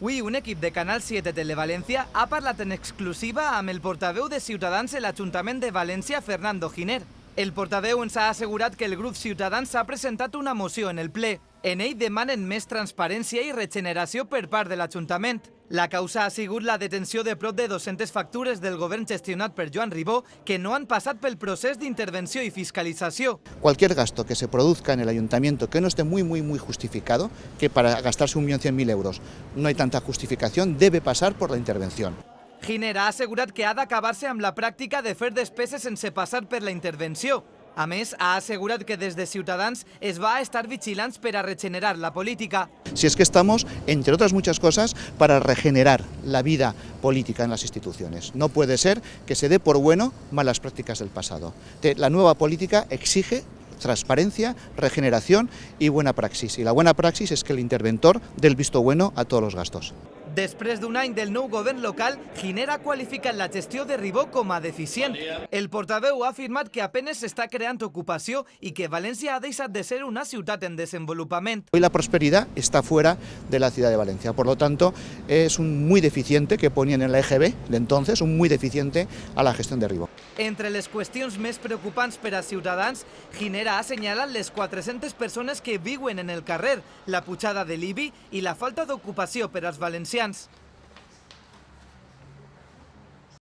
Avui, un equip de Canal 7 Televalència ha parlat en exclusiva amb el portaveu de Ciutadans a l'Ajuntament de València, Fernando Giner. El portaveu ens ha assegurat que el grup Ciutadans ha presentat una moció en el ple. En ell demanen més transparència i regeneració per part de l'Ajuntament. La causa ha sigut la detenció de prop de 200 factures del govern gestionat per Joan Ribó que no han passat pel procés d'intervenció i fiscalització. Cualquier gasto que se produzca en el ayuntamiento que no esté muy justificado, que para gastarse 1.100.000 euros no hay tanta justificación, debe pasar por la intervención. Giner ha assegurat que ha d'acabar-se amb la pràctica de fer despeses sense passar per la intervenció. A més, ha assegurat que des de Ciutadans es va a estar vigilants per a regenerar la política. Si es que estamos, entre otras muchas cosas, para regenerar la vida política en las instituciones. No puede ser que se dé por bueno malas prácticas del pasado. La nueva política exige transparencia, regeneración y buena praxis. Y la buena praxis es que el interventor dé el visto bueno a todos los gastos. Després d'un any del nou govern local, Giner ha qualificat la gestió de Ribó com a deficient. El portaveu ha afirmat que apenas s'està creant ocupació i que València ha deixat de ser una ciutat en desenvolupament. Hoy la prosperidad está fuera de la ciudad de Valencia, por lo tanto es un muy deficiente que ponían en la EGB de entonces, un muy deficiente a la gestión de Ribó. Entre les qüestions més preocupants per a Ciutadans, Giner ha assenyalat les 400 persones que viuen en el carrer, la pujada de l'IBI i la falta d'ocupació per als valencians.